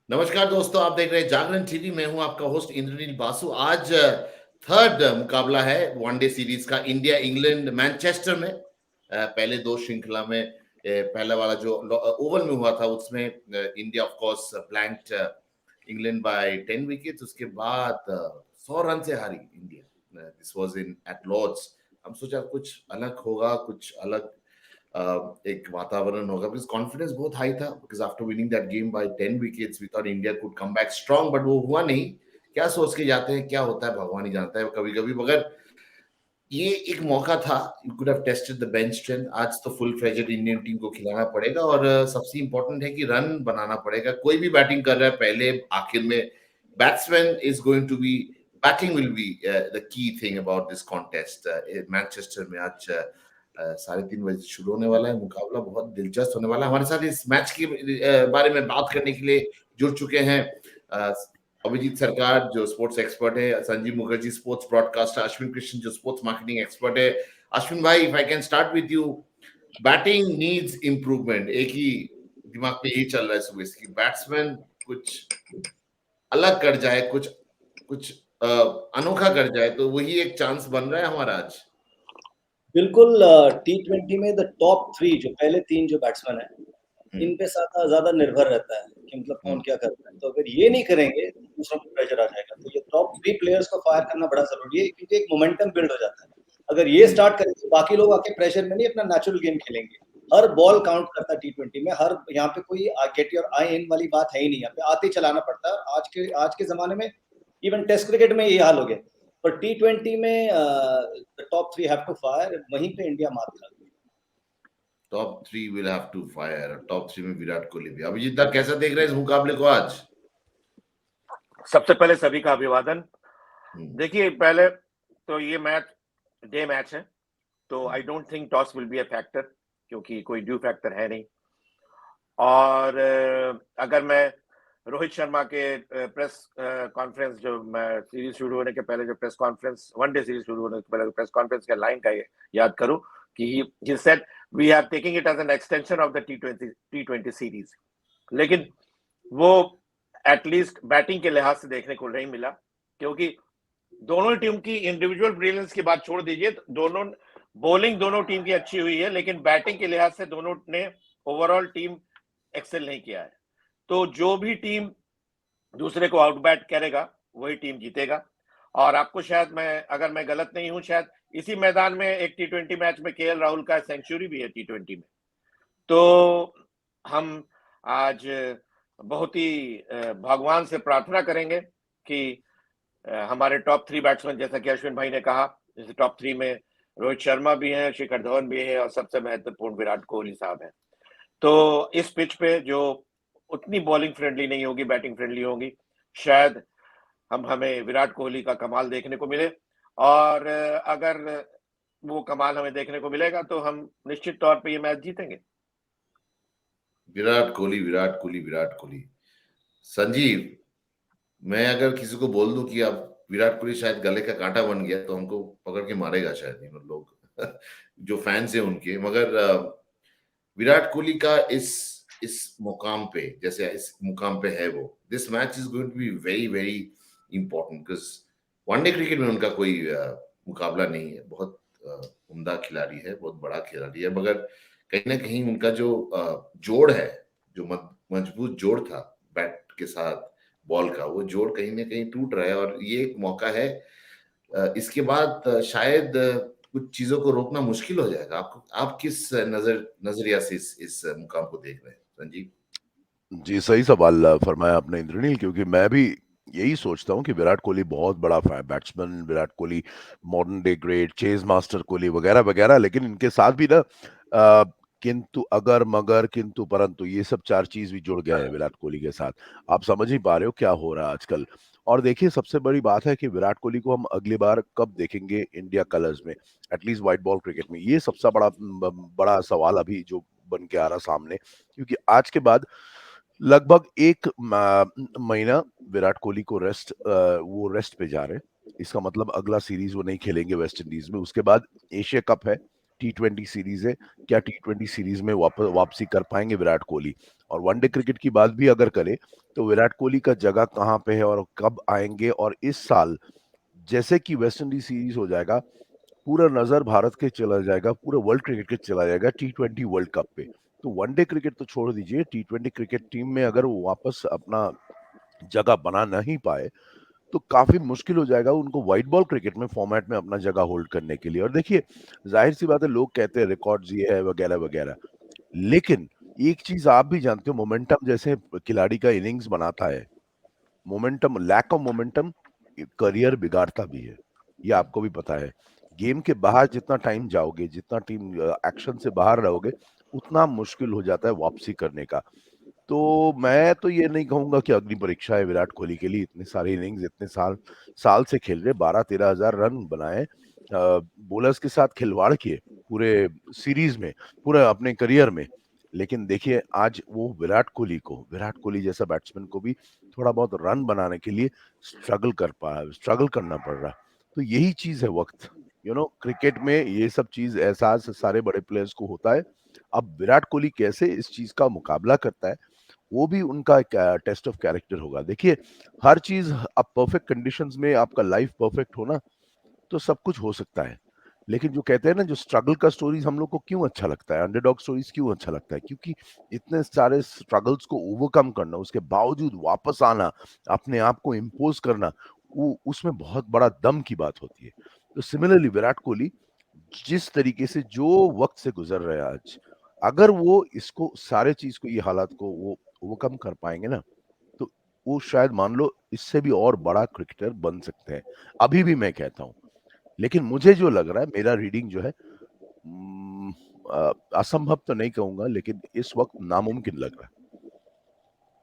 नमस्कार दोस्तों, आप देख रहे हैं जागरण टीवी। मैं हूं आपका होस्ट इंद्रनील बासु। आज थर्ड मुकाबला है वनडे सीरीज का, इंडिया इंग्लैंड मैनचेस्टर में। पहले दो श्रृंखला में पहला वाला जो ओवल में हुआ था उसमें India of course blanked England by 10 wickets. उसके बाद 100 रन से हारी India. This was in at Lord's. हम सोचा कुछ अलग होगा, कुछ अलग एक वातावरण होगा, बिकॉज कॉन्फिडेंस बहुत हाई था, because after winning that game by 10 wickets we thought India could come back strong, but वो हुआ नहीं। क्या सोच के जाते हैं, क्या होता है भगवान ही जानता है कभी कभी। मगर ये एक मौका था, you could have tested the bench strength. आज तो फुल फ्लेजेड इंडियन टीम को खिलाना पड़ेगा, और सबसे इंपॉर्टेंट है कि रन बनाना पड़ेगा। कोई भी बैटिंग कर रहा है पहले आखिर में, batsman is going to be, batting will be the key thing about this contest. Manchester में आज 3:30 बजे शुरू होने वाला है मुकाबला, बहुत दिलचस्प होने वाला है। हमारे साथ इस मैच के बारे में बात करने के लिए जुड़ चुके हैं अभिजीत सरकार जो स्पोर्ट्स एक्सपर्ट है, संजीव मुखर्जी स्पोर्ट्स ब्रॉडकास्टर, अश्विन कृष्ण जो स्पोर्ट्स मार्केटिंग एक्सपर्ट है। अश्विन भाई, if I can start with you, batting needs improvement. एक ही दिमाग में यही चल रहा है सुबह से कि बैट्समैन कुछ अलग कर जाए, कुछ कुछ अनोखा कर जाए, तो वही एक चांस बन रहा है हमारा आज। बिल्कुल। T20 में द टॉप 3 जो पहले 3 जो बैट्समैन हैं, इन पे ज़्यादा निर्भर रहता है कि मतलब कौन क्या करता है। तो अगर ये नहीं करेंगे तो दूसरों को प्रेशर आ जाएगा। तो ये टॉप 3 प्लेयर्स को फायर करना बड़ा ज़रूरी है, क्योंकि एक मोमेंटम बिल्ड हो जाता है। अगर ये स्टार्ट करेंगे तो बाकी लोग आके प्रेशर में नहीं, अपना नेचुरल गेम खेलेंगे। हर बॉल काउंट करता है T20 में। हर यहाँ पे कोई गेट योर आई इन वाली बात है ही नहीं। यहाँ पे आते ही चलाना पड़ता है। आज के ज़माने में इवन टेस्ट क्रिकेट में यही हाल हो गया। पर T20 में टॉप 3 हैव टू फायर। वहीं पे इंडिया मात खा गई। Top 3 will have to fire. Top 3 में विराट कोहली भी। अभिजीत दा, कैसा देख रहे हैं इस मुकाबले को आज? सबसे पहले सभी का अभिवादन। देखिए, पहले तो ये मैच डे मैच है, तो I don't think toss will be a factor, क्योंकि कोई ड्यू फैक्टर है नहीं। और अगर मैं रोहित शर्मा के प्रेस कॉन्फ्रेंस, जो मैं सीरीज शुरू होने के पहले जो प्रेस कॉन्फ्रेंस, वनडे सीरीज शुरू होने के पहले प्रेस कॉन्फ्रेंस के लाइन का याद करूं कि he said we are taking it as an extension of the टी20 सीरीज। लेकिन वो एटलीस्ट बैटिंग के लिहाज से देखने को नहीं मिला, क्योंकि दोनों टीम की इंडिविजुअल ब्रिलियंस की बात छोड़ दीजिए, दोनों बॉलिंग दोनों टीम की अच्छी हुई है, लेकिन बैटिंग के लिहाज से दोनों ने ओवरऑल टीम एक्सेल नहीं किया है। तो जो भी टीम दूसरे को आउटबैट करेगा वही टीम जीतेगा। और आपको शायद, अगर मैं गलत नहीं हूं, शायद इसी मैदान में एक T20 मैच में केएल राहुल का सेंचुरी भी है T20 में। तो हम आज बहुत ही भगवान से प्रार्थना करेंगे कि हमारे टॉप 3 बैट्समैन, जैसा कि अश्विन भाई ने कहा, जैसे टॉप 3 में रोहित शर्मा भी है, शिखर धवन भी है, और सबसे महत्वपूर्ण विराट कोहली साहब है। तो इस पिच पे जो उतनी बॉलिंग फ्रेंडली नहीं होगी, बैटिंग फ्रेंडली होगी, शायद हमें विराट कोहली का कमाल देखने को मिले। और अगर वो कमाल हमें देखने को मिलेगा तो हम निश्चित तौर पे ये मैच जीतेंगे। विराट कोहली, विराट कोहली, विराट कोहली। संजीव, मैं अगर किसी को बोल दूं कि अब विराट कोहली शायद गले का कांटा बन गया, तो हमको पकड़ के मारेगा शायद लोग जो फैंस हैं उनके। मगर विराट कोहली का इस मुकाम पे, जैसे इस मुकाम पे है वो, this match is going to be very very important, because one day cricket में उनका कोई मुकाबला नहीं है। बहुत उम्दा खिलाड़ी है, बहुत बड़ा खिलाड़ी है, मगर कहीं ना कहीं उनका जो जोड़ है, जो मजबूत जोड़ था बैट के साथ बॉल का, वो जोड़ कहीं ना कहीं टूट रहा है। और ये एक मौका है, इसके बाद शायद कुछ चीजों को रोकना मुश्किल हो जाएगा। आप किस नजरिया से इस मुकाम को देख रहे हैं संजीव? जी, सही सवाल फरमाया आपने इंद्रनील, क्योंकि मैं भी यही सोचता हूँ कि विराट कोहली बहुत बड़ा batsman, Virat Kohli modern day great, chase master Kohli वगैरह वगैरह, लेकिन इनके साथ भी ना किंतु, अगर, मगर, किंतु, परंतु, ये सब 4 चीज भी जुड़ गए हैं विराट कोहली के साथ। आप समझ ही पा रहे हो क्या हो रहा है आजकल। और देखिए, सबसे बड़ी बात है कि विराट कोहली को हम अगली बार कब देखेंगे इंडिया कलर्स में, एटलीस्ट व्हाइट बॉल क्रिकेट में। ये सबसे बड़ा सवाल अभी जो बन के आ रहा सामने, क्योंकि आज के बाद लगभग 1 महीना विराट कोहली को वो रेस्ट पे जा रहे हैं। इसका मतलब अगला सीरीज वो नहीं खेलेंगे वेस्ट इंडीज में। उसके बाद एशिया कप है, T20 सीरीज है, क्या T20 सीरीज में वापसी कर पाएंगे विराट कोहली? और वनडे क्रिकेट की बात भी अगर करें तो विराट कोहली का जगह कहाँ पे है और कब आएंगे? और इस साल जैसे कि वेस्ट इंडीज सीरीज हो जाएगा, पूरा नजर भारत के चला जाएगा, पूरा वर्ल्ड क्रिकेट के चला जाएगा T20 वर्ल्ड कप पे। तो वनडे क्रिकेट तो छोड़ दीजिए, T20 क्रिकेट टीम में अगर वो वापस अपना जगह बना नहीं पाए तो काफी मुश्किल हो जाएगा उनको व्हाइट बॉल क्रिकेट में फॉर्मेट में अपना जगह होल्ड करने के लिए। और देखिए, जाहिर सी बात है, लोग कहते हैं रिकॉर्ड्स ये है वगैरह वगैरह, लेकिन एक चीज आप भी जानते हो, मोमेंटम जैसे खिलाड़ी का इनिंग्स बनाता है, momentum, lack of momentum career बिगाड़ता भी है, ये आपको भी पता है। गेम के बाहर जितना टाइम जाओगे, जितना टीम एक्शन से बाहर रहोगे, उतना मुश्किल हो जाता है वापसी करने का। तो मैं तो ये नहीं कहूंगा कि अग्नि परीक्षा है विराट कोहली के लिए, इतने सारे इनिंग्स इतने साल साल से खेल रहे, 12-13 हजार रन बनाए, बॉलर्स के साथ खिलवाड़ किए पूरे सीरीज में, पूरे अपने करियर में। लेकिन देखिए, आज वो विराट कोहली जैसा बैट्समैन को भी थोड़ा बहुत रन बनाने के लिए स्ट्रगल करना पड़ रहा है। तो यही चीज है वक्त, क्रिकेट में ये सब चीज एहसास सारे बड़े प्लेयर्स को होता है। अब विराट कोहली कैसे इस चीज का मुकाबला करता है, वो भी उनका एक टेस्ट ऑफ कैरेक्टर होगा। देखिए, हर चीज, अब परफेक्ट कंडीशंस में आपका लाइफ परफेक्ट हो ना, तो सब कुछ हो सकता है। लेकिन जो कहते हैं ना, जो स्ट्रगल का स्टोरीज हम लोग को क्यों अच्छा लगता है, अंडरडॉग स्टोरीज क्यों अच्छा लगता है? क्योंकि इतने सारे स्ट्रगल्स को ओवरकम करना, उसके बावजूद वापस आना, अपने आप को इम्पोज करना, वो उसमें बहुत बड़ा दम की बात होती है। तो सिमिलरली विराट कोहली जिस तरीके से जो वक्त से गुजर रहे हैं आज, अगर वो इसको सारे चीज को, ये हालात को वो ओवरकम कर पाएंगे ना, तो वो शायद मान लो इससे भी और बड़ा क्रिकेटर बन सकते हैं। अभी भी मैं कहता हूं, लेकिन मुझे जो लग रहा है, मेरा रीडिंग जो है, असंभव तो नहीं कहूंगा, लेकिन इस वक्त नामुमकिन लग रहा है।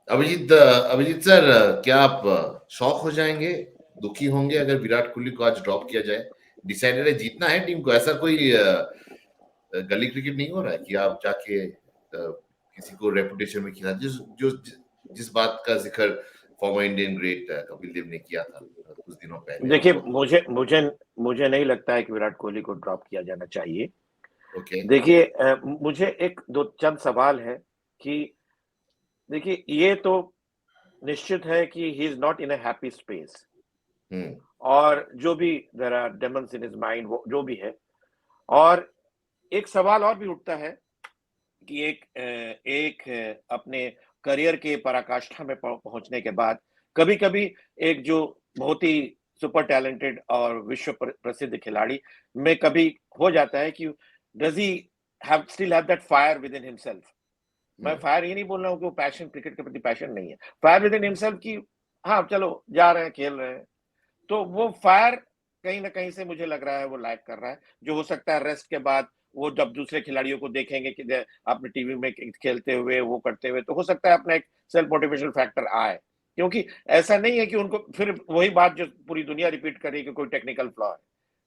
अभिजीत सर, क्या आप शॉक हो जाएंगे, दुखी होंगे अगर विराट कोहली को आज ड्रॉप किया जाए? डिसाइडेड है, जीतना है टीम को, ऐसा कोई गली क्रिकेट नहीं हो रहा है कि आप जाके किसी को रेपुटेशन में खिला, जिस बात का जिक्र former Indian great Kapil Dev ने किया था कुछ दिनों पहले। देखिए, मुझे नहीं लगता है कि विराट कोहली को ड्रॉप किया जाना चाहिए। ओके। देखिए, मुझे एक दो चंद सवाल है कि देखिए, ये तो निश्चित है कि he is not in a happy space, और जो भी there are demons in his mind, वो जो भी है। और एक सवाल और भी उठता है कि एक अपने करियर के पराकाष्ठा में पहुंचने के बाद कभी-कभी एक जो बहुत ही सुपर टैलेंटेड और विश्व प्रसिद्ध खिलाड़ी में कभी हो जाता है कि does he still have that fire with in himself. मैं फायर ये नहीं बोल रहा हूँ कि वो पैशन, क्रिकेट के प्रति पैशन नहीं है, फायर विद इन हिमसेल्फ की, हाँ चलो जा रहे हैं, खेल रहे हैं, तो वो फायर कहीं ना कहीं से मुझे लग रहा है वो लैक कर रहा है। जो हो सकता है रेस्ट के बाद वो जब दूसरे खिलाड़ियों को देखेंगे कि अपने टीवी में खेलते हुए, वो करते हुए, तो हो सकता है अपना एक सेल्फ मोटिवेशन फैक्टर आए। क्योंकि ऐसा नहीं है कि उनको फिर वही बात जो पूरी दुनिया रिपीट करे कि कोई टेक्निकल फ्लॉ है,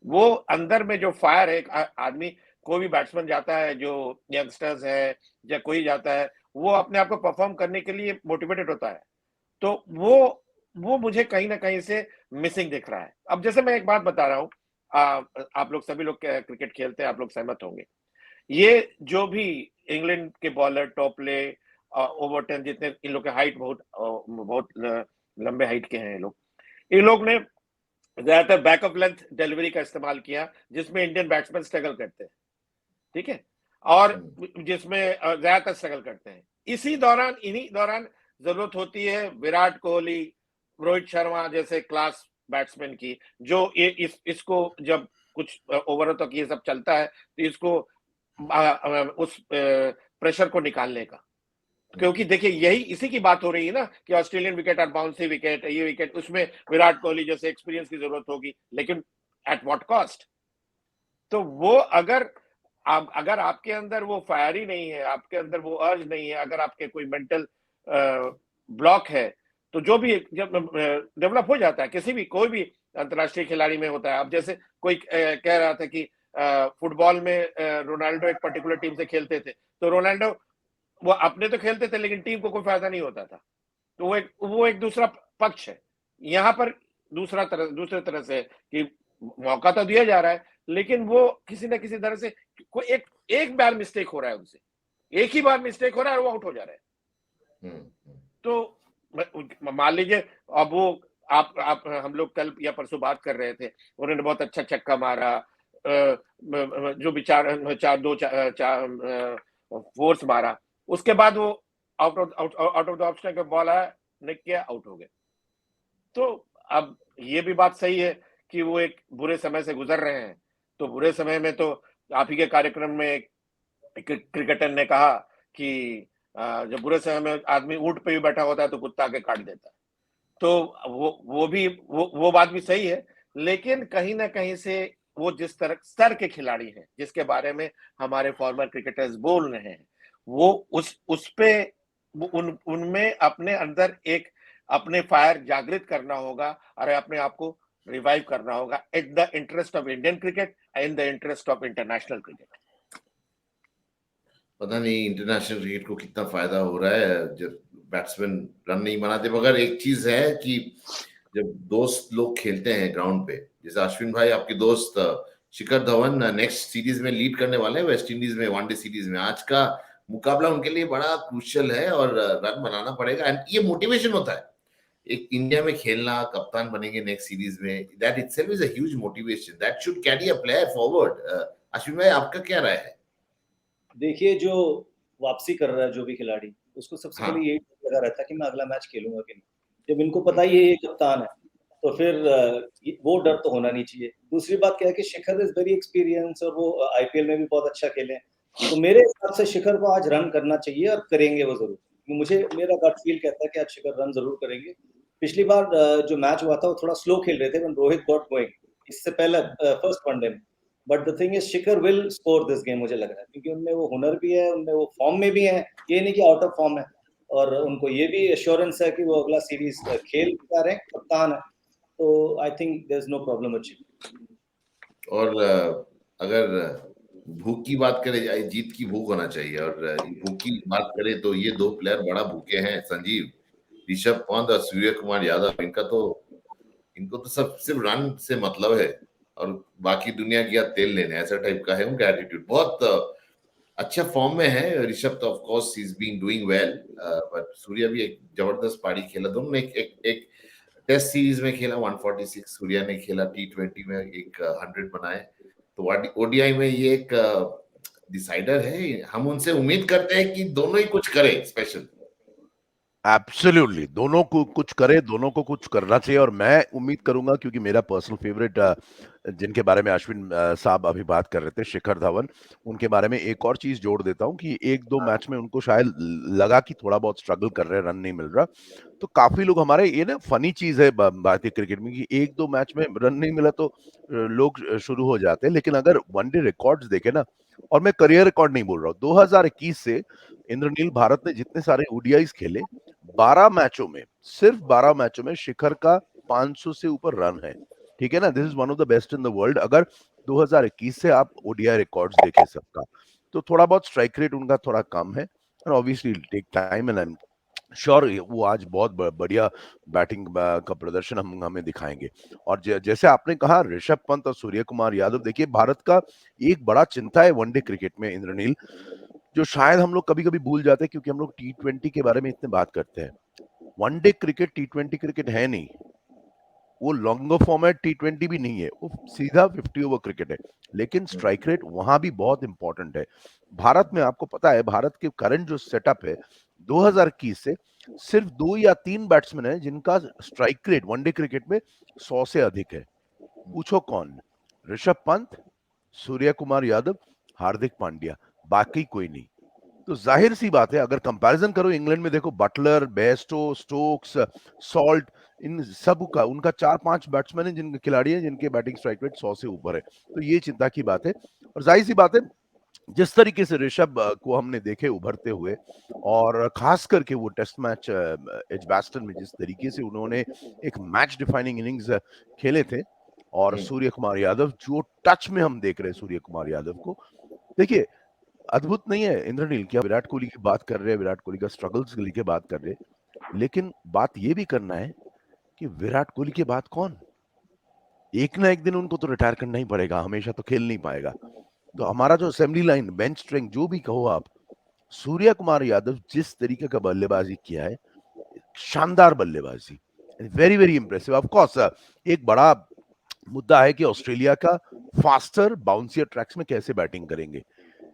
वो अंदर में जो फायर है, एक आदमी, कोई भी बैट्समैन जाता है जो यंगस्टर्स है या कोई जाता है, वो अपने आप को परफॉर्म करने के लिए मोटिवेटेड होता है। तो वो मुझे कहीं ना कहीं से मिसिंग दिख रहा है। अब जैसे मैं एक बात बता रहा हूँ, आप लोग सभी लोग क्रिकेट खेलते हैं, आप लोग सहमत होंगे, ये जो भी इंग्लैंड के बॉलर टॉपले, ओवरटन, जितने इन लोग के हाइट बहुत लंबे हाइट के हैं, इन लोग ने ज्यादातर बैक ऑफ लेंथ डिलीवरी का इस्तेमाल किया, जिसमें इंडियन बैट्समैन स्ट्रगल करते हैं, ठीक है, और जिसमें ज्यादातर स्ट्रगल करते हैं। इन्हीं दौरान जरूरत होती है विराट कोहली, रोहित शर्मा जैसे क्लास बैट्समैन की, जो इसको जब कुछ ओवरों तक ये सब चलता है तो इसको उस प्रेशर को निकालने का। क्योंकि देखिए, यही इसी की बात हो रही है ना कि ऑस्ट्रेलियन विकेट और बाउंसी विकेट, ये विकेट, उसमें विराट कोहली जैसे एक्सपीरियंस की जरूरत होगी, लेकिन एट व्हाट कॉस्ट? तो वो अगर आपके अंदर वो फायर ही नहीं है, आपके अंदर वो अर्ज नहीं है, अगर आपके कोई मेंटल ब्लॉक है, तो जो भी जब डेवलप हो जाता है, कोई भी अंतर्राष्ट्रीय खिलाड़ी में होता है। अब जैसे कोई कह रहा था कि फुटबॉल में रोनाल्डो एक पर्टिकुलर टीम से खेलते थे, तो रोनाल्डो वो अपने तो खेलते थे, लेकिन टीम को कोई फायदा नहीं होता था। तो वो एक दूसरा पक्ष है। यहाँ पर दूसरे तरह से कि मौका तो दिया जा रहा है, लेकिन वो किसी न किसी तरह से कोई एक बार मिस्टेक हो रहा है उनसे, एक ही बार मिस्टेक हो रहा है और वो आउट हो जा रहे हैं। तो मान लीजिए अब वो आप हम लोग कल या परसों बात कर रहे थे, उन्होंने बहुत अच्छा छक्का मारा, जो भी चार फोर्स मारा, उसके बाद वो आउट ऑफ द ऑप्शन का बॉल आया, नहीं किया, आउट हो गए। तो अब ये भी बात सही है कि वो एक बुरे समय से गुजर रहे हैं, तो बुरे समय में तो आप ही के कार्यक्रम में एक क्रिकेटर ने कहा कि जब बुरे समय में आदमी ऊंट पे भी बैठा होता है तो कुत्ता आके काट देता है। तो वो बात भी सही है, लेकिन कहीं ना कहीं से वो जिस तरह स्तर के खिलाड़ी हैं, जिसके बारे में हमारे फॉर्मर क्रिकेटर्स बोल रहे हैं, वो उस पे उनमें अपने अंदर एक अपने फायर जागृत करना होगा और अपने आप को रिवाइव करना होगा at the interest of Indian cricket, in the interest of international cricket. पता नहीं इंटरनेशनल क्रिकेट को कितना फायदा हो रहा है जब बैट्समैन रन नहीं बनाते, मगर एक चीज है कि जब दोस्त लोग खेलते हैं ग्राउंड पे, जैसे अश्विन भाई आपके दोस्त शिखर धवन नेक्स्ट सीरीज में लीड करने वाले हैं वेस्ट इंडीज में, वनडे सीरीज में। आज का मुकाबला उनके लिए बड़ा क्रूशियल है और रन बनाना पड़ेगा, एंड ये मोटिवेशन होता है एक इंडिया में खेलना, कप्तान बनेंगे नेक्स्ट सीरीज में, that itself is a huge motivation that should carry a player forward. Ashwin भाई आपका क्या राय है? देखिए, जो वापसी कर रहा है जो भी खिलाड़ी, उसको सबसे हाँ। पहले यही लगा रहता है कि मैं अगला मैच खेलूंगा कि नहीं। जब इनको पता ही है ये कप्तान है, तो फिर वो डर तो होना नहीं चाहिए। दूसरी बात क्या है कि शिखर इज वेरी एक्सपीरियंस और वो आईपीएल में भी बहुत अच्छा खेले हैं, तो मेरे हिसाब से शिखर को आज रन करना चाहिए और करेंगे वो जरूर। मेरा गट फील कहता है कि आज शिखर रन जरूर करेंगे। पिछली बार जो मैच हुआ था वो थोड़ा स्लो खेल रहे थे when रोहित गॉट गोइंग, इससे पहले फर्स्ट वनडे में। But the thing is Shikhar will score this game, मुझे लग रहा है, क्योंकि उनमें वो हुनर भी है, उनमें वो फॉर्म में भी है, ये नहीं कि आउट ऑफ फॉर्म है, और उनको ये भी एश्योरेंस है कि वो अगला सीरीज खेल पा रहे हैं, कप्तान है, तो I think there is no problem with Shikhar. और अगर भूख की बात करें, जीत की भूख होना चाहिए, और भूख की बात करें तो ये दो प्लेयर बड़ा भूखे हैं, संजीव, ऋषभ पंत और सूर्य कुमार यादव। इनको तो सब सिर्फ रन से मतलब है और बाकी दुनिया की तेल लेने, ऐसा टाइप का है उनका एटीट्यूड। बहुत अच्छा फॉर्म में है ऋषभ, तो of course he is being doing well, but Surya भी एक जबरदस्त पारी खेला। दोनों ने एक टेस्ट सीरीज में खेला 146, सूर्या ने खेला T20 में एक 100 बनाए, तो ओडीआई में ये एक डिसाइडर है। हम उनसे उम्मीद करते हैं कि दोनों ही कुछ करें स्पेशल। एब्सोल्युटली, दोनों को कुछ करे, दोनों को कुछ करना चाहिए, और मैं उम्मीद करूंगा, क्योंकि मेरा पर्सनल फेवरेट जिनके बारे में अश्विन साहब अभी बात कर रहे थे, शिखर धवन, उनके बारे में एक और चीज जोड़ देता हूं कि एक दो मैच में उनको शायद लगा कि थोड़ा बहुत स्ट्रगल कर रहे हैं, रन नहीं मिल रहा, तो काफी लोग हमारे, ये ना फनी चीज है भारतीय क्रिकेट में कि एक दो मैच में रन नहीं मिला तो लोग शुरू हो जाते हैं, लेकिन अगर वनडे रिकॉर्ड्स देखे ना, और मैं करियर रिकॉर्ड नहीं बोल रहा हूँ, 2021 से इंद्रनील भारत ने जितने सारे ओडीआईज खेले, 12 मैचों में, सिर्फ 12 मैचों में शिखर का 500 से ऊपर रन है। ठीक है ना, this is one of the best in the world. अगर 2021 से आप ओडीआई रिकॉर्ड्स देखें सबका, तो थोड़ा बहुत स्ट्राइक रेट उनका थोड़ा कम है, और obviously take time, and I am sure वो आज बहुत बढ़िया बैटिंग का प्रदर्शन हमें दिखाएंगे। और जैसे आपने कहा ऋषभ पंत और सूर्य कुमार यादव, देखिए भारत का एक बड़ा चिंता है वनडे क्रिकेट में इंद्रनील, जो शायद हम लोग कभी कभी भूल जाते हैं, क्योंकि हम लोग T20 के बारे में इतने बात करते हैं। वनडे क्रिकेट T20 क्रिकेट है नहीं, वो लॉन्गर फॉर्मेट T20 भी नहीं है, वो सीधा 50 ओवर क्रिकेट है, लेकिन स्ट्राइक रेट वहां भी बहुत इंपॉर्टेंट है। भारत में आपको पता है, भारत के करंट जो सेटअप है 2021 से, सिर्फ 2 या 3 बैट्समैन हैं जिनका स्ट्राइक रेट वनडे क्रिकेट में 100 से अधिक है। पूछो कौन? ऋषभ पंत, सूर्य कुमार यादव, हार्दिक पांड्या, बाकी कोई नहीं। तो जाहिर सी बात है, अगर कंपैरिजन करो इंग्लैंड में, देखो बटलर, बेस्टो, स्टोक्स, सॉल्ट, इन सब का उनका 4-5 बैट्समैन है, जिनके खिलाड़ी हैं जिनके बैटिंग स्ट्राइक रेट 100 से ऊपर है, तो ये चिंता की बात है। और जाहिर सी बात है, जिस तरीके से ऋषभ को हमने देखे उभरते हुए, और खास करके वो टेस्ट मैच एजबास्टन में जिस तरीके से उन्होंने एक मैच डिफाइनिंग इनिंग्स खेले थे, और सूर्य कुमार यादव जो टच में हम देख रहे हैं सूर्य कुमार यादव को, देखिए अद्भुत नहीं है इंद्रनील, क्या विराट कोहली की बात कर रहे हैं, विराट कोहली का स्ट्रगल्स के लिए बात कर रहे हैं, लेकिन बात ये भी करना है कि विराट कोहली के बाद कौन? एक ना एक दिन उनको तो रिटायर करना ही पड़ेगा, हमेशा तो खेल नहीं पाएगा। तो हमारा जो असेंबली लाइन, बेंच स्ट्रेंथ, जो भी कहो आप, सूर्य कुमार यादव जिस तरीके का बल्लेबाजी किया है, शानदार बल्लेबाजी, very very impressive. Of course एक बड़ा मुद्दा है कि ऑस्ट्रेलिया का फास्टर बाउंसियर ट्रैक्स में कैसे बैटिंग करेंगे,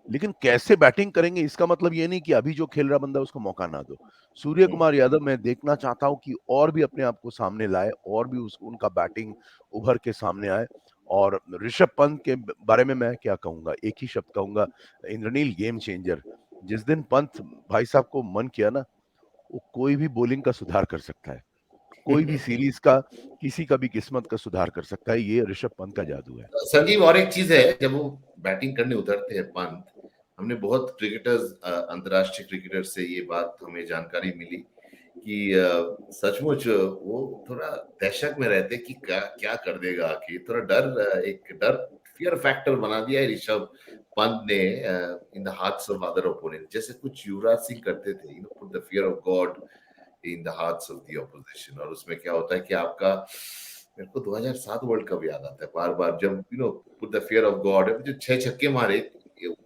लेकिन कैसे बैटिंग करेंगे इसका मतलब ये नहीं कि अभी जो खेल रहा बंदा उसको मौका ना दो। सूर्य कुमार यादव मैं देखना चाहता हूं कि और भी अपने आप को सामने लाए, और भी उनका बैटिंग उभर के सामने आए। और ऋषभ पंत के बारे में मैं क्या कहूंगा, एक ही शब्द कहूंगा, इंद्रनील, गेम चेंजर। जिस दिन पंत भाई साहब को मन किया ना, वो कोई भी बॉलिंग का सुधार कर सकता है, कोई भी सीरीज का, किसी का भी किस्मत का सुधार कर सकता है। ये ऋषभ पंत का जादू है। संजीव, और एक चीज है, जब वो बैटिंग करने उतरते हैं पंत, हमने बहुत क्रिकेटर्स, अंतर्राष्ट्रीय क्रिकेटर से ये बात हमें जानकारी मिली कि सचमुच वो थोड़ा दहशत में रहते कि क्या क्या कर देगा आखिर। थोड़ा एक डर, फियर फैक्टर बना दिया है ऋषभ पंत ने इन the hearts of other opponent, जैसे कुछ युवराज सिंह करते थे, put the fear of God in the hearts of the opposition. और उसमें क्या होता है कि आपका, मेरे को 2007 वर्ल्ड कप याद आता है बार बार, जब put the fear of God, जो 6 छक्के मारे,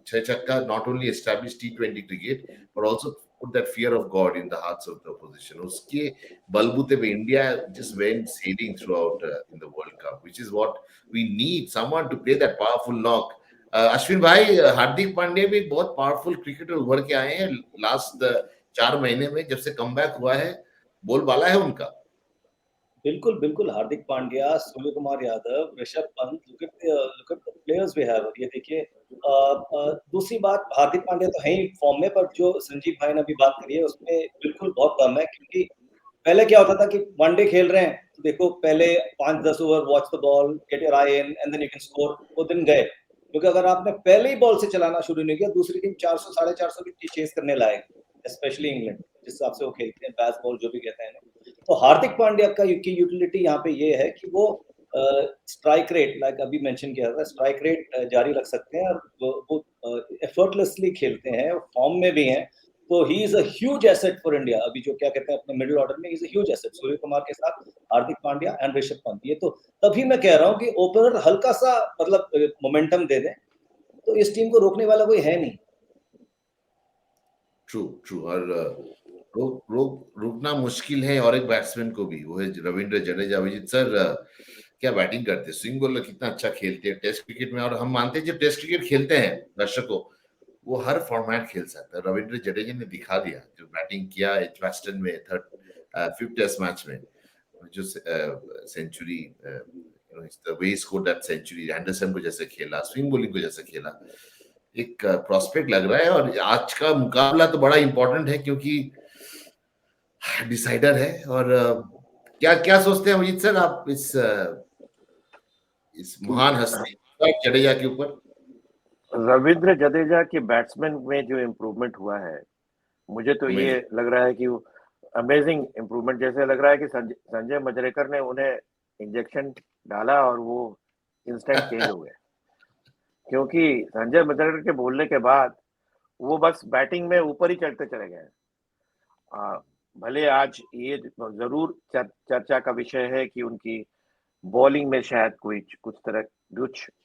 6 छक्का not only establish T20 cricket but also put that fear of God in the hearts of the opposition. उसके बलबूते पे India just went sailing throughout in the world cup, which is what we need, someone to play that powerful knock. Ashwin भाई, हार्दिक पांड्या भी बहुत powerful cricketer उभर के आए हैं लास्ट 4 महीने में, जब से कमबैक हुआ है, बोलबाला है उनका। बिल्कुल, बिल्कुल। Hardik Pandya, Surya Kumar Yadav, Rishabh Pant, look at the players we have. ये देखिए, दूसरी बात, हार्दिक पांड्या तो है ही फॉर्म में, पर जो संजीव भाई ने अभी बात करी है उसमें बिल्कुल बहुत कम है, क्योंकि पहले क्या होता था कि वनडे खेल रहे हैं तो देखो पहले 5-10 over, watch the ball, get your eye in and then you can score, वो दिन गए। क्योंकि अगर आपने पहले ही बॉल से चलाना शुरू नहीं किया, दूसरी टीम 400 450 की चेस करने लाएगी, स्पेशली इंग्लैंड, जिस हिसाब से वो खेलते हैं, बैस बॉल जो भी कहते हैं। तो हार्दिक पांड्या का यूटिलिटी यहाँ पे ये है कि वो स्ट्राइक रेट, लाइक अभी मेंशन किया था, स्ट्राइक रेट जारी रख सकते हैं, और वो एफर्टलेसली खेलते हैं, फॉर्म में भी हैं। तो ही is a huge asset for India. अभी जो क्या कहते हैं अपने मिडिल ऑर्डर में, is a huge asset, Surya Kumar के साथ हार्दिक पांड्या एंड ऋषभ पंत। ये तो तभी मैं कह रहा हूँ कि ओपनर हल्का सा मतलब मोमेंटम दे दें तो इस टीम को रोकने वाला कोई है नहीं। ट्रू। और रोकना मुश्किल है, और एक बैट्समैन को भी, वो है रविंद्र जडेजा। अभिजीत सर, क्या बैटिंग करते, स्विंग बॉलर कितना अच्छा खेलते हैं टेस्ट क्रिकेट में। और हम मानते हैं जब टेस्ट क्रिकेट खेलते हैं दर्शकों, वो हर फॉर्मेट खेल सकता है। रविंद्र जडेजा ने दिखा दिया, जो बैटिंग किया एजबैस्टन में 5th टेस्ट मैच में, जो century, the way he scored that century, Anderson को जैसे खेला, स्विंग बॉलिंग को जैसे खेला, एक प्रॉस्पेक्ट लग रहा है। और आज का मुकाबला तो बड़ा इंपॉर्टेंट है, क्योंकि डिसाइडर है। और क्या क्या सोचते हैं अभिजीत सर आप इस महान हस्ती जडेजा के ऊपर? रविंद्र जडेजा के बैट्समैन में जो इम्प्रूवमेंट हुआ है, मुझे तो ये लग रहा है कि अमेजिंग इम्प्रूवमेंट। जैसे लग रहा है कि संजय मंजरेकर ने उन्हें इंजेक्शन डाला और वो इंस्टेंट चेंज हो गए, क्योंकि संजय मंजरेकर के बोलने के बाद वो बस बैटिंग में ऊपर ही चढ़ते चले गए। भले आज ये जरूर चर्चा का विषय है कि उनकी बॉलिंग में शायद कुछ तरह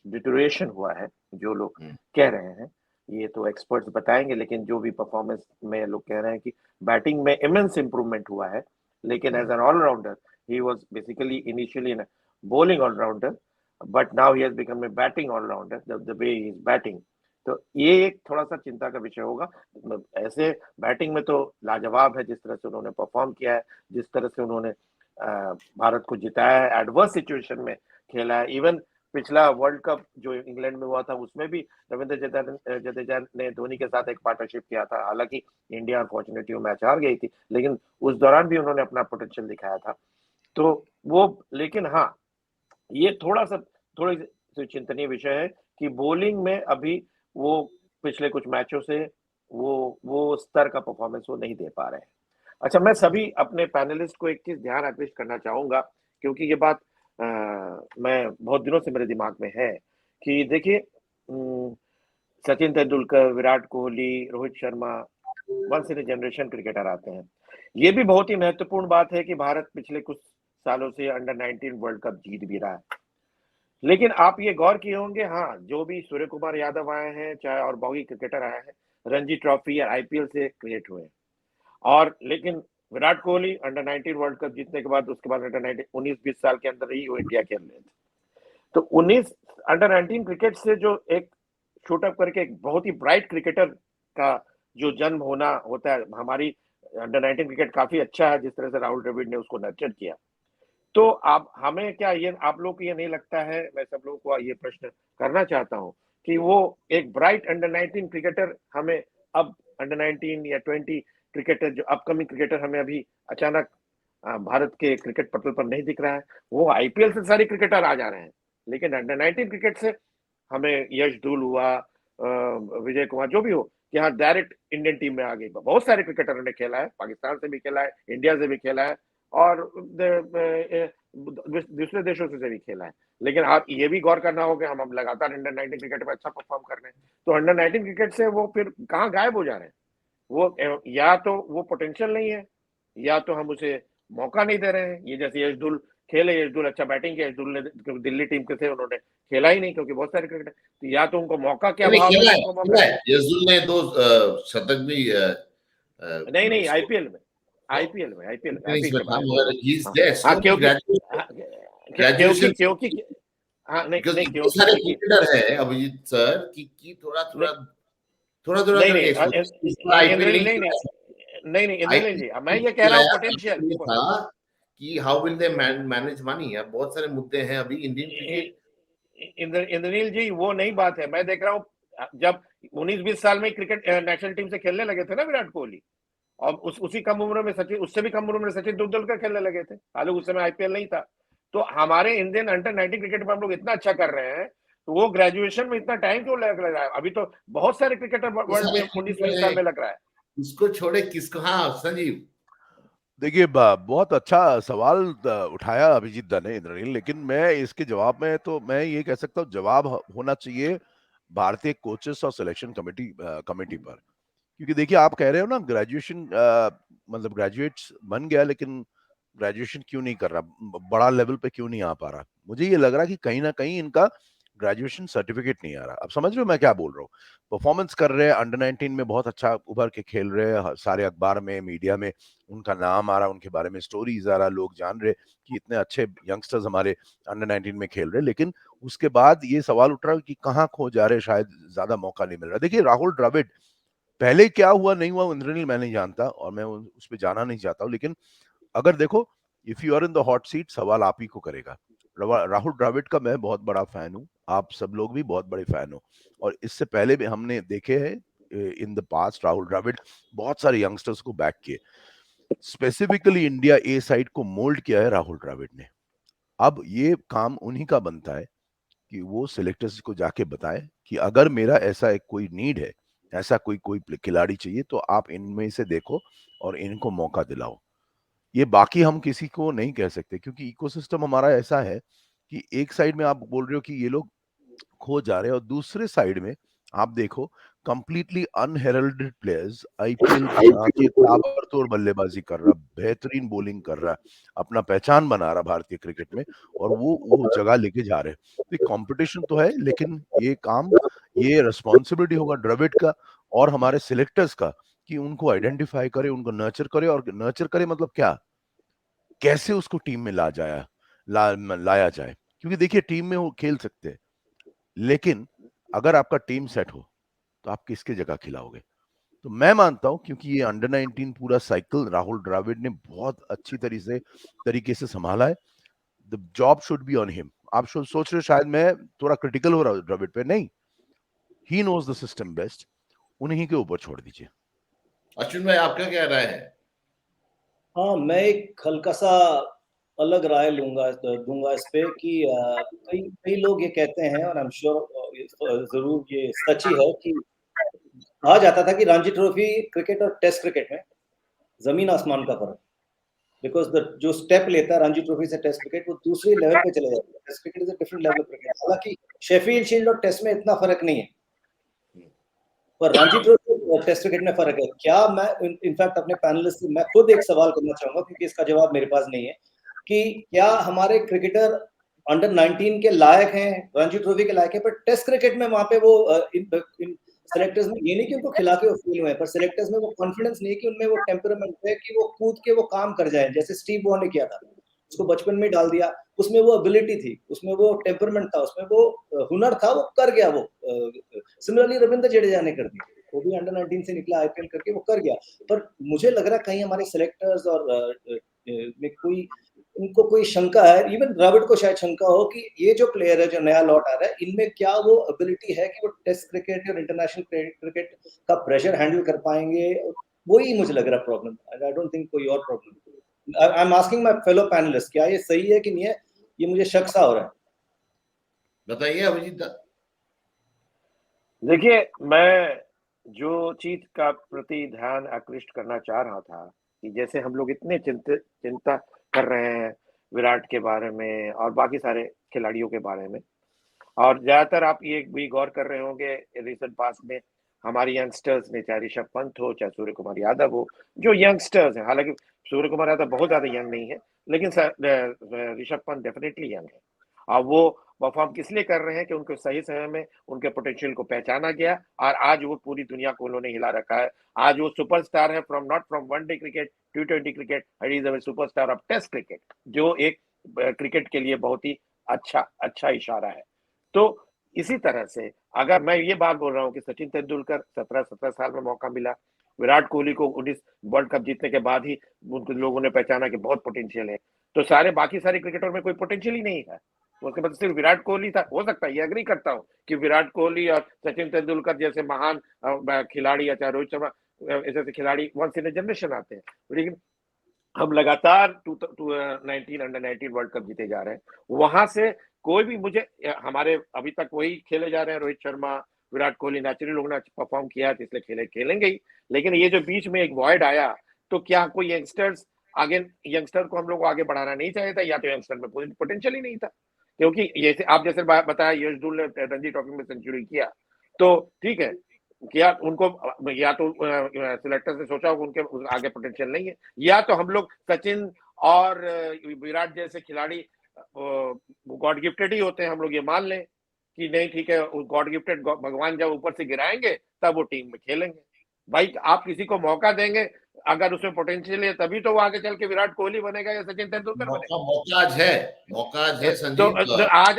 डिटोरेशन हुआ है, जो लोग कह रहे हैं, ये तो एक्सपर्ट्स बताएंगे, लेकिन जो भी परफॉर्मेंस में लोग कह रहे हैं कि बैटिंग में इमेंस इंप्रूवमेंट हुआ है। लेकिन as an allrounder, he was basically initially an bowling allrounder, but now he has become a batting allrounder, the way he is batting. तो ये एक थोड़ा सा चिंता का विषय होगा। ऐसे बैटिंग में तो लाजवाब है, जिस तरह से उन्होंने परफॉर्म किया है, जिस तरह से उन्होंने भारत को जिताया है, एडवर्स सिचुएशन में खेला है। इवन पिछला वर्ल्ड कप जो इंग्लैंड में हुआ था, उसमें भी रविंद्र जडेजा ने धोनी के साथ एक पार्टनरशिप किया था। हालांकि इंडिया अनफॉर्चुनेटली मैच हार गई थी, लेकिन उस दौरान भी उन्होंने अपना पोटेंशियल दिखाया था। तो वो, लेकिन हाँ, ये थोड़ी सी चिंतनीय विषय है कि बॉलिंग में अभी वो पिछले कुछ मैचों से वो स्तर का परफॉर्मेंस वो नहीं दे पा रहे हैं। अच्छा, मैं सभी अपने पैनलिस्ट को एक चीज ध्यान आकृष्ट करना चाहूंगा, क्योंकि ये बात मैं बहुत दिनों से मेरे दिमाग में है कि देखिए, Sachin Tendulkar, Virat Kohli, Rohit Sharma once in a generation cricketer आते हैं। ये भी बहुत ही महत्वपूर्ण बात है कि भारत पिछले कुछ सालों से अंडर 19 वर्ल्ड कप जीत भी रहा है, लेकिन आप ये गौर किए होंगे, हाँ, जो भी सूर्य कुमार यादव आए हैं, चाहे और बाकी क्रिकेटर आए हैं, रणजी ट्रॉफी या आईपीएल से क्रिएट हुए हैं। और लेकिन Virat Kohli under 19 world cup जीतने के बाद, उसके बाद अंडर 19 19-20 साल के अंदर ही वो इंडिया खेल रहे थे। तो 19 अंडर 19 क्रिकेट से जो एक शूट अप करके एक बहुत ही ब्राइट क्रिकेटर का जो जन्म होना होता है, हमारी अंडर 19 क्रिकेट काफी अच्छा है, जिस तरह से राहुल द्रविड़ ने उसको नर्चर किया। तो आप हमें क्या ये आप लोग को ये नहीं लगता है, मैं सब लोगों को ये प्रश्न करना चाहता हूँ कि वो एक ब्राइट अंडर 19 क्रिकेटर हमें अब अंडर 19 या 20 क्रिकेटर, जो अपकमिंग क्रिकेटर हमें अभी अचानक भारत के क्रिकेट पटल पर नहीं दिख रहा है। वो आईपीएल से सारे क्रिकेटर आ जा रहे हैं, लेकिन अंडर 19 क्रिकेट से हमें यश धूल हुआ, विजय कुमार, जो भी हो, कि हाँ डायरेक्ट इंडियन टीम में आ गई। बहुत सारे क्रिकेटरों ने खेला है, पाकिस्तान से भी खेला है, इंडिया से भी खेला है, और दूसरे देशों से भी खेला है। लेकिन आप ये भी गौर करना होगा, हम लगातार अंडर 19 क्रिकेट में अच्छा परफॉर्म कर रहे हैं, तो अंडर 19 क्रिकेट से वो फिर कहाँ गायब हो जा रहे हैं? वो या तो वो पोटेंशियल नहीं है, या तो हम उसे मौका नहीं दे रहे हैं। ये जैसे यशदुल खेले, यशदुल अच्छा बैटिंग किया, यशदुल ने दिल्ली टीम के थे, उन्होंने खेला ही नहीं, क्योंकि बहुत सारे क्रिकेटर, तो या तो उनको मौका के अभाव में उनको मौका, यशदुल ने 2 शतक भी नहीं आईपीएल में आईपीएल के बारे में, क्योंकि हाँ नहीं सारे क्रिकेटर है अभिजीत सर की थोड़ा नहीं, मैं ये कह रहा हूँ पोटेंशियल था कि how will they manage money. अब बहुत सारे मुद्दे हैं अभी इंडियन क्रिकेट। इंद्रनील जी, वो नहीं बात है। मैं देख रहा हूँ जब 19-20 साल में क्रिकेट नेशनल टीम से खेलने लगे थे ना विराट कोहली, और उसी कम उम्र में सचिन, उससे भी कम उम्र में सचिन तेंदुलकर खेलने लगे थे, हालांकि उस समय आईपीएल नहीं था। तो हमारे इंडियन अंडर 19 क्रिकेट में हम लोग इतना अच्छा कर रहे हैं, तो वो ग्रेजुएशन में इतना टाइम क्यों लग रहा है? अभी तो बहुत सारे क्रिकेटर वर्ल्ड में 19-20 साल में लग रहा है। इसको छोड़े किसको? हाँ संजीव, देखिए बहुत अच्छा सवाल उठाया अभिजीत दा ने, इंद्रनील, लेकिन मैं इसके जवाब में तो मैं ये कह सकता हूँ, जवाब होना चाहिए भारतीय कोचेस और सिलेक्शन कमेटी पर। क्योंकि देखिए, आप कह रहे हो ना ग्रेजुएशन, मतलब ग्रेजुएट्स बन गया, लेकिन ग्रेजुएशन क्यों नहीं कर रहा, बड़ा लेवल पे क्यों नहीं आ पा रहा? मुझे ये लग रहा है कि कहीं ना कहीं इनका ग्रेजुएशन सर्टिफिकेट नहीं आ रहा। अब समझ रहे हो मैं क्या बोल रहा हूँ? परफॉर्मेंस कर रहे हैं, अंडर 19 में बहुत अच्छा उभर के खेल रहे हैं, सारे अखबार में, मीडिया में उनका नाम आ रहा, उनके बारे में स्टोरीज आ रहा, लोग जान रहे कि इतने अच्छे यंगस्टर्स हमारे अंडर 19 में खेल रहे। लेकिन उसके बाद ये सवाल उठ रहा है कि कहाँ खो जा रहे, शायद ज्यादा मौका नहीं मिल रहा। देखिए, राहुल द्रविड़, पहले क्या हुआ नहीं हुआ इंद्रनील मैं नहीं जानता, और मैं उस पर जाना नहीं चाहता हूँ, लेकिन अगर देखो, if you are in the hot seat, सवाल आप ही को करेगा। राहुल द्रविड़ का मैं बहुत बड़ा फैन हूँ, आप सब लोग भी बहुत बड़े फैन हो, और इससे पहले भी हमने देखे हैं in the past Rahul Dravid बहुत सारे यंगस्टर्स को बैक किए, स्पेसिफिकली इंडिया ए साइड को मोल्ड किया है राहुल द्रविड़ ने। अब ये काम उन्हीं का बनता है कि वो सिलेक्टर्स को जाके बताए कि अगर मेरा ऐसा एक कोई नीड है, ऐसा कोई खिलाड़ी चाहिए, तो आप इनमें से देखो और इनको मौका दिलाओ। ये बाकी हम किसी को नहीं कह सकते, क्योंकि इकोसिस्टम हमारा ऐसा है कि एक साइड में आप बोल रहे हो कि ये लोग खो जा रहे हैं, और दूसरे साइड में आप देखो कंप्लीटली अनहेरल्डेड प्लेयर्स आईपीएल में आके ताबड़तोड़ बल्लेबाजी कर रहा, बेहतरीन बॉलिंग कर रहा, अपना पहचान बना रहा भारतीय क्रिकेट में, और वो जगह लेके जा रहे हैं। तो कंपटीशन तो है, लेकिन ये रिस्पॉन्सिबिलिटी होगा द्रविड़ का और हमारे सिलेक्टर्स का कि उनको आइडेंटिफाई करे, उनको नर्चर करे। और नर्चर करे मतलब क्या, कैसे उसको टीम में लाया जाए। क्योंकि देखिए, टीम में वो खेल सकते हैं, लेकिन अगर आपका टीम सेट हो तो आप किसके जगह खिलाओगे? तो मैं मानता हूं, क्योंकि ये अंडर 19 पूरा साइकिल राहुल द्रविड़ ने बहुत अच्छी तरीके से संभाला है। The job should be on him. आप सोच रहे हो शायद मैं थोड़ा क्रिटिकल हो रहा हूं द्रविड़ पे, नहीं, he knows the system best, उन्हीं के ऊपर छोड़ दीजिए। अश्विन भाई, आपका क्या राय है? हाँ, मैं एक हल्का सा अलग राय दूंगा इस पे कि कई लोग ये कहते हैं, और आई एम श्योर जरूर ये सच ही है, कि कहा जाता था कि रणजी ट्रॉफी क्रिकेट और टेस्ट क्रिकेट में जमीन आसमान का फर्क, बिकॉज जो स्टेप लेता है रणजी ट्रॉफी से टेस्ट क्रिकेट, वो दूसरे लेवल पे चले जाता है। Test cricket is a different level of cricket. हालांकि शेफील्ड शील्ड और टेस्ट में इतना फर्क नहीं है, पर रणजी ट्रॉफी और टेस्ट क्रिकेट में फर्क है। क्या मैं इनफैक्ट अपने पैनलिस्ट से मैं खुद एक सवाल करना चाहूंगा, क्योंकि इसका जवाब मेरे पास नहीं है, कि क्या हमारे क्रिकेटर अंडर 19 के लायक हैं, रणजी ट्रॉफी के लायक हैं, पर टेस्ट क्रिकेट में वहां पे वो इन सेलेक्टर्स में ये नहीं कि उनको खिला के वो फेल हुए, पर सेलेक्टर्स में वो कॉन्फिडेंस नहीं है कि उनमें वो टेम्परामेंट है कि वो कूद के वो काम कर जाए, जैसे स्टीव वॉ ने किया था, उसको बचपन में डाल दिया, उसमें वो एबिलिटी थी, उसमें वो टेम्परामेंट था, उसमें वो हुनर था, वो कर गया वो। सिमिलरली रविंद्र जडेजा ने कर दिया, वो भी अंडर 19 से निकला आईपीएल करके वो कर गया, पर मुझे लग रहा है कहीं हमारे सेलेक्टर्स और में कोई उनको कोई शंका है, इवन द्रविड़ को शायद शंका हो कि ये जो प्लेयर है जो नया लौट आ रहा है, इनमें क्या वो एबिलिटी है कि वो टेस्ट क्रिकेट और इंटरनेशनल क्रिकेट का प्रेशर हैंडल कर पाएंगे, वही मुझे लग रहा है प्रॉब्लम। आई डोंट थिंक कोई और problem. I am asking my fellow panelist, क्या ये सही है कि नहीं है, ये मुझे शक सा हो रहा है। बताइए अभिजीत दा। देखिए, मैं जो चीज का प्रति ध्यान आकृष्ट करना चाह रहा था कि जैसे हम लोग इतने चिंता कर रहे हैं विराट के बारे में और बाकी सारे खिलाड़ियों के बारे में, और ज्यादातर आप ये भी गौर कर रहे होंगे रिसेंट पास में हमारे यंगस्टर्स ने, चाहे ऋषभ पंत हो चाहे सूर्य कुमार यादव हो, जो यंगस्टर्स हैं, हालांकि सूर्य कुमार यादव बहुत ज्यादा यंग नहीं है, लेकिन ऋषभ पंत डेफिनेटली यंग है, और वो परफॉर्म किस लिए कर रहे हैं कि उनको सही समय में उनके पोटेंशियल को पहचाना गया, और आज वो पूरी दुनिया को उन्होंने हिला रखा है। आज वो सुपरस्टार है from not from one day cricket, T20 cricket, he is a superstar of test cricket, जो एक क्रिकेट के लिए बहुत ही अच्छा इशारा है। तो इसी तरह से अगर मैं ये बात बोल रहा हूँ कि सचिन तेंदुलकर 17 साल में मौका मिला, विराट कोहली को 19 वर्ल्ड कप जीतने के बाद ही उनको लोगों ने पहचाना कि बहुत पोटेंशियल है, तो बाकी सारे क्रिकेटर में कोई पोटेंशियल ही नहीं है, उसके बाद सिर्फ विराट कोहली था। हो सकता है, ये एग्री करता हूँ कि विराट कोहली और सचिन तेंदुलकर जैसे महान खिलाड़ी या चाहे रोहित शर्मा ऐसे खिलाड़ी वंस इन जनरेशन आते हैं, लेकिन हम लगातार 19 अंडर 19 वर्ल्ड कप जीते जा रहे हैं, वहां से कोई भी मुझे हमारे अभी तक वही खेले जा रहे हैं, रोहित शर्मा, विराट कोहली, नेचुरली लोगों ने परफॉर्म किया है इसलिए खेलेंगे ही, लेकिन ये जो बीच में एक वॉइड आया, तो क्या कोई यंगस्टर को हम लोग आगे बढ़ाना नहीं चाहिए था, या तो यंगस्टर में पोटेंशियल ही नहीं था, क्योंकि जैसे बताया यशदुल ने रणजी ट्रॉफी में सेंचुरी किया, तो ठीक है, क्या उनको या तो सिलेक्टर्स ने सोचा होगा उनके आगे पोटेंशियल नहीं है, या तो हम लोग सचिन और विराट जैसे खिलाड़ी गॉड गिफ्टेड ही होते हैं, हम लोग ये मान लें कि नहीं, ठीक है, गॉड गिफ्टेड, भगवान जब ऊपर से गिराएंगे तब वो टीम में खेलेंगे। भाई आप किसी को मौका देंगे, अगर उसमें पोटेंशियल है तभी तो वो आगे चल के विराट कोहली बनेगा या सचिन तेंदुलकर बनेगा। मौका आज है संजीव। तो आज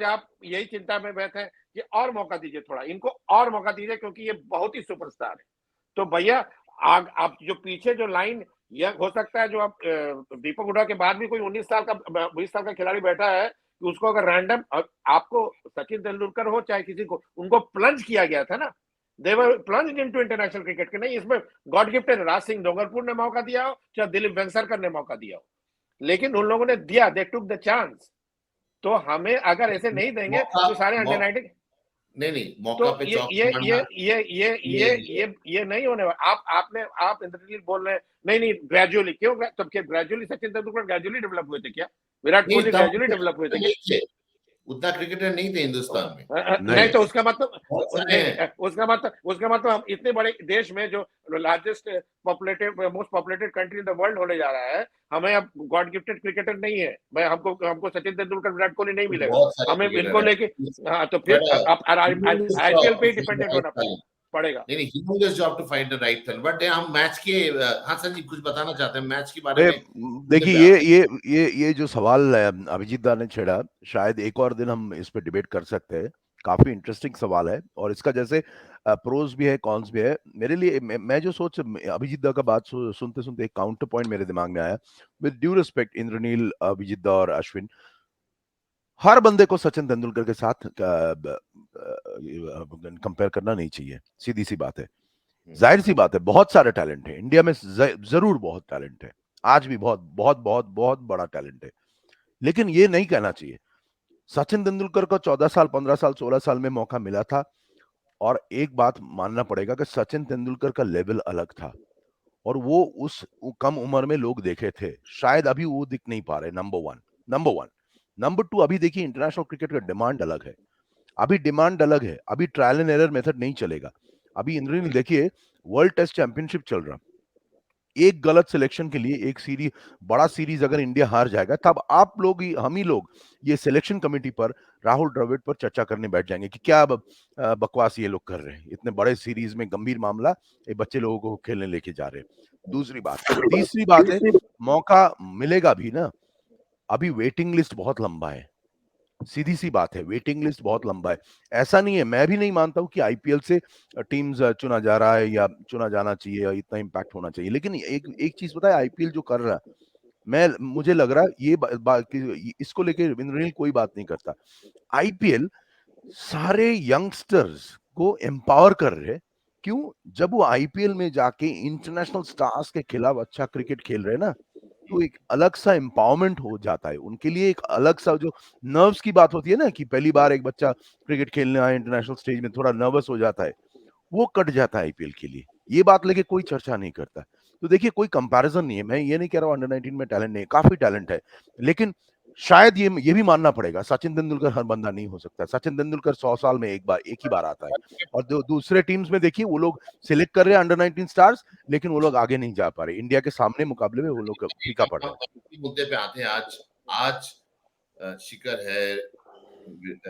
आप यही चिंता में बैठे हैं कि और मौका दीजिए, थोड़ा इनको और मौका दीजिए, क्योंकि ये बहुत ही सुपरस्टार है। तो भैया आप जो पीछे जो लाइन, यह हो सकता है जो आप दीपक हुडा के बाद भी कोई 19 साल का 20 साल का खिलाड़ी बैठा है कि उसको अगर रैंडम, आपको सचिन तेंदुलकर हो चाहे किसी को, उनको प्लंज किया गया था ना, दे वर प्लंज्ड इनटू इंटरनेशनल क्रिकेट के, नहीं इसमें गॉड गिफ्टेड राज सिंह डोंगरपुर ने मौका दिया हो चाहे दिलीप वेंगसरकर ने मौका दिया हो, लेकिन उन लोगों ने दिया, दे टुक द चांस। तो हमें अगर ऐसे नहीं देंगे तो सारे अंडर 19 नहीं मौका पे ये नहीं होने वाला। आप इंद्रजीत बोल रहे हैं नहीं ग्रेजुअली, क्यों? तब क्या gradually Sachin Tendulkar gradually develop हुए थे क्या? विराट कोहली ग्रेजुअली डेवलप हुए थे क्या? उतना क्रिकेटर नहीं थे हिंदुस्तान में। नहीं तो उसका मतलब हम इतने बड़े देश में जो largest most populated country in the world होने जा रहा है, हमें अब गॉड गिफ्टेड क्रिकेटर नहीं है भाई, हमको सचिन तेंदुलकर विराट कोहली नहीं मिलेगा, हमें इनको लेके, हाँ, तो फिर आप आईपीएल पे डिपेंडेंट होना पड़ेगा। नहीं he knows his job to find the right talent, but हम मैच के, हाँ संजीव कुछ बताना चाहते हैं मैच के बारे में? देखिए ये जो सवाल अभिजीत दा ने छेड़ा, शायद एक और दिन हम इस पे डिबेट कर सकते हैं, काफी इंटरेस्टिंग सवाल है, और इसका जैसे प्रोज भी है कॉन्स भी है। मेरे लिए मैं जो सोच अभिजीत दा का बात सुनते सुनते एक काउंटर पॉइंट मेरे दिमाग में आया। With due respect Indranil, Abhijit दा और अश्विन, हर बंदे को सचिन तेंदुलकर के साथ कंपेयर करना नहीं चाहिए, सीधी सी बात है। जाहिर सी बात है बहुत सारे टैलेंट है इंडिया में, जरूर बहुत टैलेंट है, आज भी बहुत बहुत बहुत बहुत बड़ा टैलेंट है, लेकिन ये नहीं कहना चाहिए। सचिन तेंदुलकर को 14 साल 15 साल 16 साल में मौका मिला था, और एक बात मानना पड़ेगा कि सचिन तेंदुलकर का लेवल अलग था, और वो उस कम उम्र में लोग देखे थे, शायद अभी वो दिख नहीं पा रहे। Number one. नंबर टू, अभी देखिए इंटरनेशनल क्रिकेट का डिमांड अलग है, अभी ट्रायल एंड एरर मेथड नहीं चलेगा। अभी इंद्रनील देखिए वर्ल्ड टेस्ट चैंपियनशिप चल रहा, एक गलत सिलेक्शन के लिए एक सीरीज, बड़ा सीरीज अगर इंडिया हार जाएगा, तब आप लोग हम ही लोग ये सिलेक्शन कमेटी पर राहुल द्रविड़ पर चर्चा करने बैठ जाएंगे कि क्या बकवास ये लोग कर रहे हैं, इतने बड़े सीरीज में गंभीर मामला, ये बच्चे लोगों को खेलने लेके जा रहे हैं। दूसरी बात, तीसरी बात है, मौका मिलेगा भी ना, अभी वेटिंग लिस्ट बहुत लंबा है, सीधी सी बात है, वेटिंग लिस्ट बहुत लंबा है। ऐसा नहीं है, मैं भी नहीं मानता हूं कि आईपीएल से टीम्स चुना जा रहा है या चुना जाना चाहिए या इतना इम्पैक्ट होना चाहिए, लेकिन एक चीज पता है, आईपीएल जो कर रहा है, मुझे लग रहा है ये इसको लेके इंद्रनील कोई बात नहीं करता। आईपीएल सारे यंगस्टर्स को एम्पावर कर रहे हैं। क्यों? जब वो आईपीएल में जाके इंटरनेशनल स्टार्स के खिलाफ अच्छा क्रिकेट खेल रहे हैं ना, तो एक अलग सा एम्पावरमेंट हो जाता है उनके लिए, एक अलग सा जो नर्व्स की बात होती है ना, कि पहली बार एक बच्चा क्रिकेट खेलने आए इंटरनेशनल स्टेज में, थोड़ा नर्वस हो जाता है, वो कट जाता है आईपीएल के लिए। ये बात लेके कोई चर्चा नहीं करता। तो देखिए, कोई कंपैरिजन नहीं है, मैं ये नहीं कह रहा हूँ अंडर 19 में टैलेंट नहीं है, काफी टैलेंट है, लेकिन शायद ये भी मानना पड़ेगा, सचिन तेंदुलकर हर बंदा नहीं हो सकता। सचिन तेंदुलकर 100 साल में एक ही बार आता है। और दूसरे टीम्स में देखिए, वो लोग सिलेक्ट कर रहे हैं अंडर 19 स्टार्स, लेकिन वो लोग आगे नहीं जा पा रहे, इंडिया के सामने मुकाबले में वो लोग फीका पड़ रहे हैं। मुद्दे पे आते हैं। आज आज शिखर है,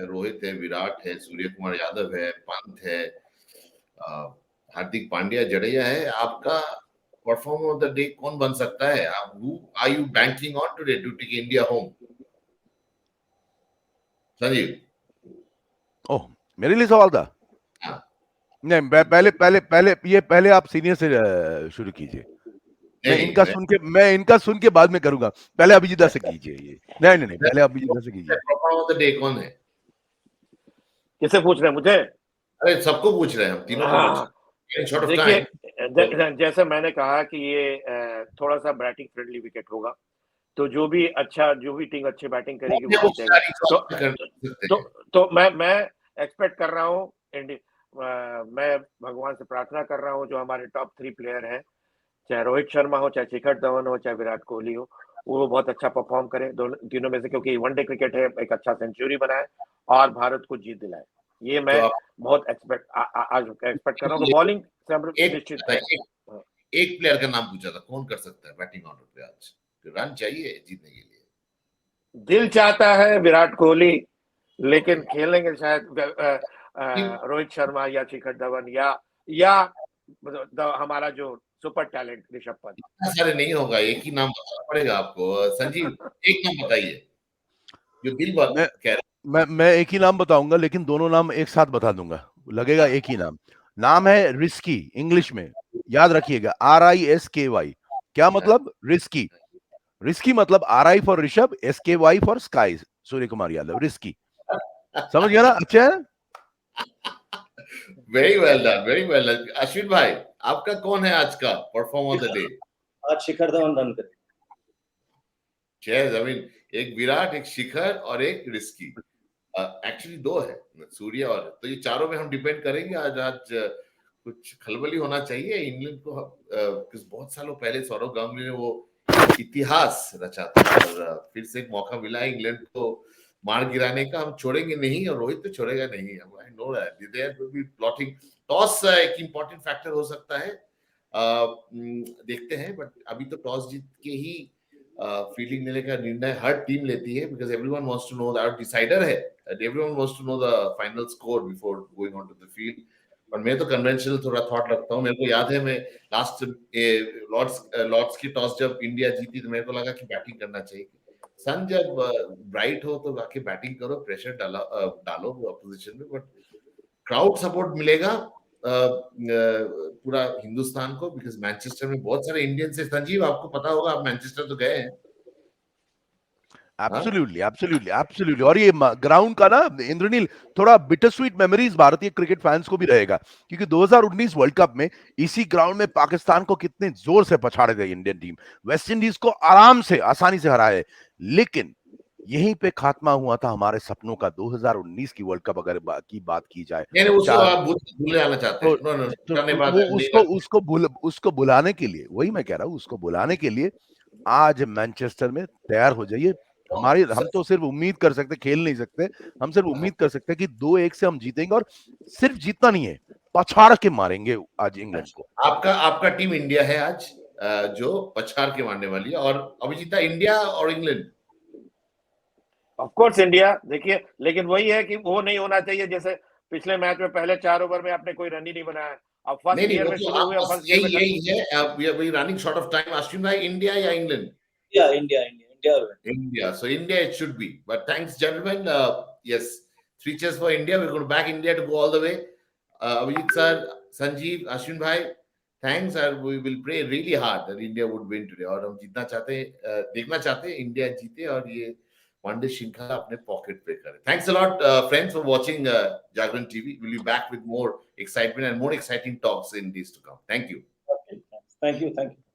रोहित है, विराट है, सूर्य कुमार यादव है, पंत है, हार्दिक पांड्या, जडेजा है। आपका परफॉर्मर ऑफ द डे कौन बन सकता है? Who are you banking on today to take India home? Sanjeev. ओह, मेरे लिए सवाल था? हाँ। नहीं, पहले आप सीनियर से शुरू कीजिए। मैं इनका सुन के बाद में करूंगा, पहले अभिजीत से कीजिए ये। नहीं, पहले अभिजीत से कीजिए। परफॉर्मर ऑफ द डे कौन है? किसे पूछ रहे हैं? मुझे? अरे सबको पूछ रहे हैं हम, तीनों को पूछ रहे हैं। देखिए, जैसे मैंने कहा कि ये थोड़ा सा बैटिंग फ्रेंडली विकेट होगा, तो जो भी टीम अच्छी बैटिंग करेगी वो जीतेगा। तो मैं एक्सपेक्ट कर रहा हूँ, मैं भगवान से प्रार्थना कर रहा हूँ, जो हमारे टॉप 3 प्लेयर हैं, चाहे रोहित शर्मा हो, चाहे शिखर धवन हो, चाहे विराट कोहली हो, वो बहुत अच्छा परफॉर्म करें तीनों में से, क्योंकि वनडे क्रिकेट है, एक अच्छा सेंचुरी बनाए और भारत को जीत दिलाए। ये मैं बहुत एक्सपेक्ट कर रहा हूँ। बॉलिंग से हम निश्चित है। एक प्लेयर का नाम पूछा था, कौन कर सकता है बैटिंग ऑर्डर पे आज? रन चाहिए जीतने के लिए। दिल चाहता है विराट कोहली, लेकिन खेलेंगे शायद रोहित शर्मा या शिखर धवन या हमारा जो सुपर टैलेंट ऋषभ पंत। सारे नहीं होगा, एक ही नाम बताना पड़ेगा आपको। संजीव, एक नाम बताइए जो दिल कह रहे। मैं एक ही नाम बताऊंगा, लेकिन दोनों नाम एक साथ बता दूंगा, लगेगा एक ही नाम है रिस्की। इंग्लिश में याद रखिएगा, RISKY। क्या मतलब? रिस्की मतलब RI for Rishabh, SKY for sky, Surya Kumar Yadav, risky. समझ गया ना? अच्छा है। Very well done. अश्विन भाई, आपका कौन है आज का परफॉर्मर ऑफ द डे? आज शिखर धवन रन करे। एक विराट, एक शिखर और एक रिस्की। एक्चुअली 2 है, सूर्य और, तो ये चारों में हम डिपेंड करेंगे। आज कुछ खलबली होना चाहिए इंग्लैंड को। बहुत सालों पहले सौरव गांगुली ने वो इतिहास रचा था, और फिर से एक मौका मिला है इंग्लैंड को मार गिराने का। हम छोड़ेंगे नहीं, और रोहित तो छोड़ेगा नहीं। I know that there will be plotting. Toss एक इंपॉर्टेंट फैक्टर हो सकता है, देखते हैं। बट अभी तो टॉस जीत के ही फील्डिंग लेने का निर्णय हर टीम लेती है, because everyone wants to know, that decider है, everyone wants to know the final score before going on to the field. और मैं तो कन्वेंशनल थोड़ा थॉट रखता हूँ। मेरे को याद है, मैं लास्ट लॉर्ड्स की टॉस जब इंडिया जीती, तो मेरे को लगा कि बैटिंग करना चाहिए। सन जब ब्राइट हो तो आके बैटिंग करो, प्रेशर डालो अपोजिशन में, बट क्राउड सपोर्ट मिलेगा पूरा हिंदुस्तान को, बिकॉज मैनचेस्टर में बहुत सारे इंडियंस है। संजीव, आपको पता होगा, आप मैनचेस्टर तो गए हैं। एब्सोल्युटली। और ये ग्राउंड का ना इंद्रनील, थोड़ा बिटर स्वीट मेमोरीज भारतीय क्रिकेट फैंस को भी रहेगा, क्योंकि 2019 वर्ल्ड कप में इसी ग्राउंड में पाकिस्तान को कितने जोर से पछाड़ गई इंडियन टीम, वेस्ट इंडीज को आसानी से हराए, लेकिन यहीं पे खात्मा हुआ था हमारे सपनों का। 2019 की वर्ल्ड कप अगर की बात की जाए, उसको बुलाने के लिए, वही मैं कह रहा हूँ, उसको बुलाने के लिए आज मैनचेस्टर में तैयार हो जाइए। हम तो सिर्फ उम्मीद कर सकते, खेल नहीं सकते, हम सिर्फ उम्मीद कर सकते हैं कि 2-1 से हम जीतेंगे, और सिर्फ जीतना नहीं है, पछाड़ के मारेंगे आज इंग्लैंड को। आपका टीम इंडिया है आज? जो पछाड़ के मारने वाली है। और अभिजीता, इंडिया और इंग्लैंड? Of course India. देखिए, लेकिन वही है कि वो नहीं होना चाहिए जैसे पिछले मैच में पहले 4 ओवर में आपने कोई रन ही नहीं बनाया। अब फर्स्ट नहीं, ईयर वो में तो शुरू आप हुए, बस फर्स्ट ईयर में यही है, we are running short of time. Ashwin भाई, इंडिया या England? India will win. India. So India it should be. But thanks, gentlemen. Yes, 3 cheers for India. We're going to back India to go all the way. Abhijit sir, Sanjeev, Ashwin bhai, thanks. And we will pray really hard that India would win today. और हम जीतना चाहते हैं, देखना चाहते हैं India जीते और ये वनडे श्रृंखला अपने पॉकेट पे करे. Thanks a lot, friends, for watching Jagran TV. We'll be back with more excitement and more exciting talks in days to come. Thank you. Okay, thanks. Thank you.